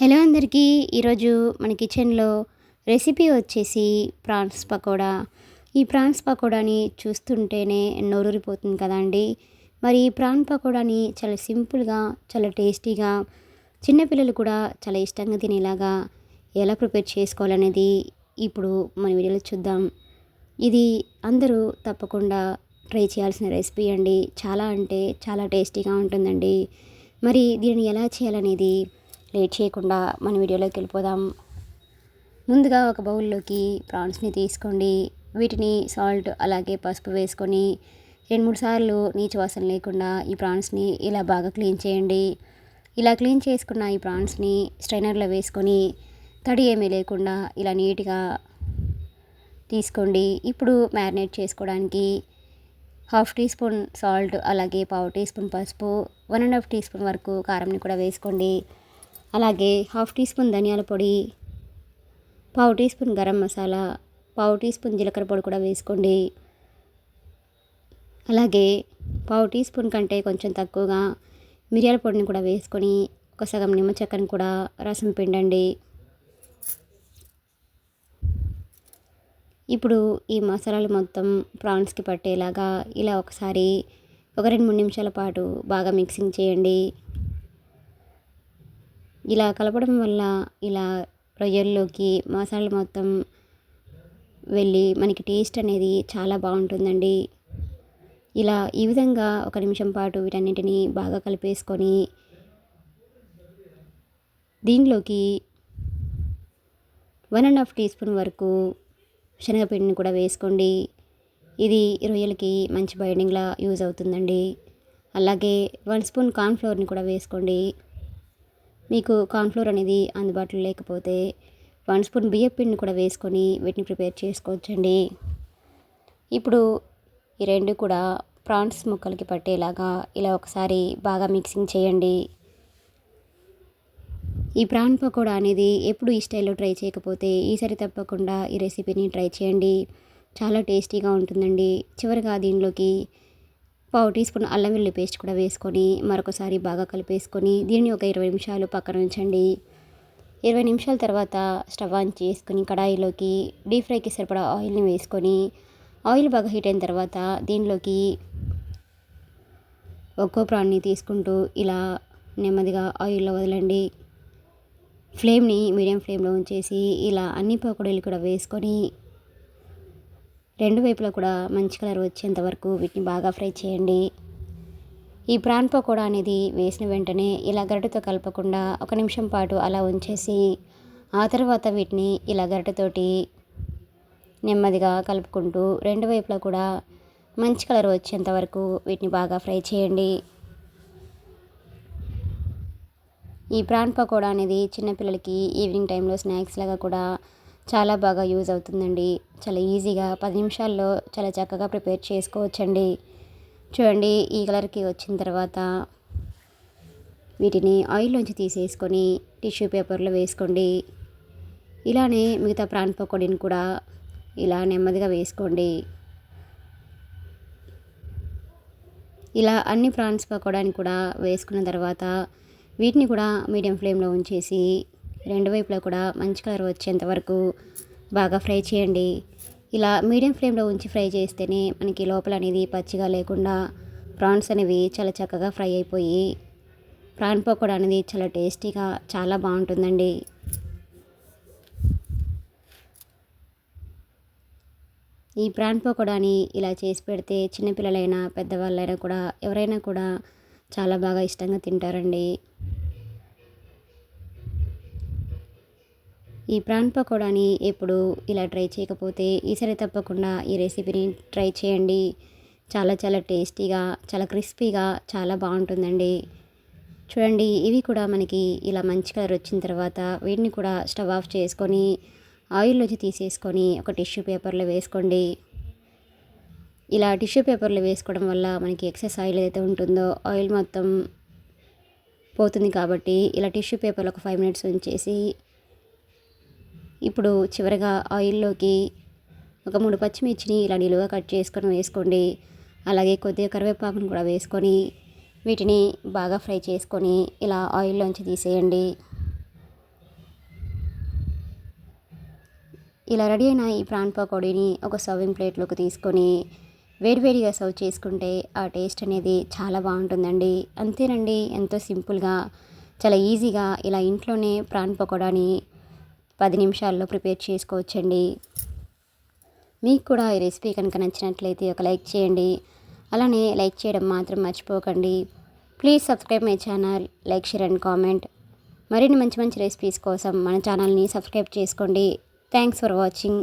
Hello అందరికీ. ఈరోజు మన కిచెన్లో రెసిపీ వచ్చేసి ప్రాన్స్ పకోడా. ఈ ప్రాన్స్ పకోడాని చూస్తుంటేనే నోరూరిపోతుంది కదండి. మరి ఈ ప్రాన్ పకోడాని చాలా సింపుల్గా, చాలా టేస్టీగా, చిన్నపిల్లలు కూడా చాలా ఇష్టంగా తినేలాగా ఎలా ప్రిపేర్ చేసుకోవాలనేది ఇప్పుడు మన వీడియోలో చూద్దాం. ఇది అందరూ తప్పకుండా ట్రై చేయాల్సిన రెసిపీ అండి. చాలా అంటే చాలా టేస్టీగా ఉంటుందండి. మరి దీన్ని ఎలా చేయాలనేది లేట్ చేయకుండా మన వీడియోలోకి వెళ్ళిపోదాం. ముందుగా ఒక బౌల్లోకి ప్రాన్స్ని తీసుకోండి. వీటిని సాల్ట్ అలాగే పసుపు వేసుకొని 2-3 సార్లు నీచు వాసన లేకుండా ఈ ప్రాన్స్ని ఇలా బాగా క్లీన్ చేయండి. ఇలా క్లీన్ చేసుకున్న ఈ ప్రాన్స్ని స్ట్రైనర్లో వేసుకొని తడి ఏమీ లేకుండా ఇలా నీట్గా తీసుకోండి. ఇప్పుడు మ్యారినేట్ చేసుకోవడానికి 1/2 టీ స్పూన్ సాల్ట్ అలాగే 1/4 టీ స్పూన్ పసుపు, 1.5 టీ స్పూన్ వరకు కారంని కూడా వేసుకోండి. అలాగే 1/2 టీ స్పూన్ ధనియాల పొడి, 1/4 teaspoon garam masala, 1/4 teaspoon జీలకర్ర పొడి కూడా వేసుకోండి. అలాగే 1/4 టీ స్పూన్ కంటే కొంచెం తక్కువగా మిరియాల పొడిని కూడా వేసుకొని ఒక సగం నిమ్మ చెక్కను కూడా రసం పిండండి. ఇప్పుడు ఈ మసాలాలు మొత్తం ప్రాన్స్కి పట్టేలాగా ఇలా ఒకసారి ఒక 2-3 నిమిషాల పాటు బాగా మిక్సింగ్ చేయండి. ఇలా కలపడం వల్ల ఇలా రొయ్యల్లోకి మసాలా మొత్తం వెళ్ళి మనకి టేస్ట్ అనేది చాలా బాగుంటుందండి. ఇలా ఈ విధంగా 1 నిమిషం పాటు వీటన్నిటిని బాగా కలిపేసుకొని దీనిలోకి 1.5 టీ స్పూన్ వరకు శనగపిండిని కూడా వేసుకోండి. ఇది రొయ్యలకి మంచి బైండింగ్లా యూజ్ అవుతుందండి. అలాగే 1 స్పూన్ కార్న్ఫ్లోర్ని కూడా వేసుకోండి. మీకు కార్న్ఫ్లోర్ అనేది అందుబాటులో లేకపోతే 1 స్పూన్ బియ్యం పిండిని కూడా వేసుకొని వీటిని ప్రిపేర్ చేసుకోవచ్చండి. ఇప్పుడు ఈ రెండు కూడా ప్రాన్స్ ముక్కలకి పట్టేలాగా ఇలా ఒకసారి బాగా మిక్సింగ్ చేయండి. ఈ ప్రాన్ పకోడా అనేది ఎప్పుడు ఈ స్టైల్లో ట్రై చేయకపోతే ఈసారి తప్పకుండా ఈ రెసిపీని ట్రై చేయండి. చాలా టేస్టీగా ఉంటుందండి. చివరిగా దీనిలోకి 1/4 టీ స్పూన్ అల్లం వెల్లుల్లి పేస్ట్ కూడా వేసుకొని మరొకసారి బాగా కలిపేసుకొని దీన్ని ఒక 20 నిమిషాలు పక్కన ఉంచండి. 20 నిమిషాల తర్వాత స్టవ్ ఆన్ చేసుకొని కడాయిలోకి డీప్ ఫ్రైకి సరిపడా ఆయిల్ని వేసుకొని ఆయిల్ బాగా హీట్ అయిన తర్వాత దీనిలోకి ఒక్కో ప్రాన్ని తీసుకుంటూ ఇలా నెమ్మదిగా ఆయిల్లో వదలండి. ఫ్లేమ్ని మీడియం ఫ్లేమ్లో ఉంచేసి ఇలా అన్ని పకోడీలు కూడా వేసుకొని రెండు వైపులా కూడా మంచి కలర్ వచ్చేంత వరకు వీటిని బాగా ఫ్రై చేయండి. ఈ ప్రాన్ పకోడా అనేది వేసిన వెంటనే ఇలా గరిటెతో కలపకుండా 1 నిమిషం పాటు అలా ఉంచేసి ఆ తర్వాత వీటిని ఇలా గరిటెతోటి నెమ్మదిగా కలుపుకుంటూ రెండు వైపులా కూడా మంచి కలర్ వచ్చేంత వరకు వీటిని బాగా ఫ్రై చేయండి. ఈ ప్రాన్ పకోడా అనేది చిన్నపిల్లలకి ఈవినింగ్ టైంలో స్నాక్స్ లాగా కూడా చాలా బాగా యూజ్ అవుతుందండి. చాలా ఈజీగా 10 నిమిషాల్లో చాలా చక్కగా ప్రిపేర్ చేసుకోవచ్చండి. చూడండి, ఈ కలర్కి వచ్చిన తర్వాత వీటిని ఆయిల్లోంచి తీసేసుకొని టిష్యూ పేపర్లో వేసుకోండి. ఇలానే మిగతా ప్రాన్ పకోడీని కూడా ఇలా నెమ్మదిగా వేసుకోండి. ఇలా అన్ని ప్రాన్స్ పకోడాని కూడా వేసుకున్న తర్వాత వీటిని కూడా మీడియం ఫ్లేమ్లో ఉంచేసి రెండు వైపులా కూడా మంచి కలర్ వచ్చేంత వరకు బాగా ఫ్రై చేయండి. ఇలా మీడియం ఫ్లేమ్లో ఉంచి ఫ్రై చేస్తేనే మనకి లోపల అనేది పచ్చిగా లేకుండా ప్రాన్స్ అనేవి చాలా చక్కగా ఫ్రై అయిపోయి ప్రాన్ పకోడా అనేది చాలా టేస్టీగా చాలా బాగుంటుందండి. ఈ ప్రాన్ పకోడాని ఇలా చేసి పెడితే చిన్నపిల్లలైనా పెద్దవాళ్ళైనా కూడా ఎవరైనా కూడా చాలా బాగా ఇష్టంగా తింటారండి. ఈ ప్రాన్ పకోడాని ఎప్పుడు ఇలా ట్రై చేయకపోతే ఈసారి తప్పకుండా ఈ రెసిపీని ట్రై చేయండి. చాలా చాలా టేస్టీగా, చాలా క్రిస్పీగా చాలా బాగుంటుందండి. చూడండి, ఇవి కూడా మనకి ఇలా మంచి కలర్ వచ్చిన తర్వాత వీటిని కూడా స్టవ్ ఆఫ్ చేసుకొని ఆయిల్లోంచి తీసేసుకొని ఒక టిష్యూ పేపర్లో వేసుకోండి. ఇలా టిష్యూ పేపర్లో వేసుకోవడం వల్ల మనకి ఎక్సెస్ ఆయిల్ ఏదైతే ఉంటుందో ఆయిల్ మొత్తం పోతుంది కాబట్టి ఇలా టిష్యూ పేపర్లో ఒక 5 మినిట్స్ ఉంచేసి ఇప్పుడు చివరిగా ఆయిల్లోకి ఒక 3 పచ్చిమిర్చిని ఇలా నిలువుగా కట్ చేసుకొని వేసుకోండి. అలాగే కొద్దిగా కరివేపాకును కూడా వేసుకొని వీటిని బాగా ఫ్రై చేసుకొని ఇలా ఆయిల్లోంచి తీసేయండి. ఇలా రెడీ అయిన ఈ ప్రాన్ పకోడీని ఒక సర్వింగ్ ప్లేట్లోకి తీసుకొని వేడివేడిగా సర్వ్ చేసుకుంటే ఆ టేస్ట్ అనేది చాలా బాగుంటుందండి. అంతేనండి, ఎంతో సింపుల్గా చాలా ఈజీగా ఇలా ఇంట్లోనే ప్రాన్ పకోడాని 10 నిమిషాల్లో ప్రిపేర్ చేసుకోవచ్చండి. మీకు కూడా ఈ రెసిపీ కనుక నచ్చినట్లయితే ఒక లైక్ చేయండి. అలానే లైక్ చేయడం మాత్రం మర్చిపోకండి. Please subscribe my channel, like, share and comment. మరిన్ని మంచి మంచి రెసిపీస్ కోసం మన ఛానల్ని సబ్స్క్రైబ్ చేసుకోండి. Thanks for watching.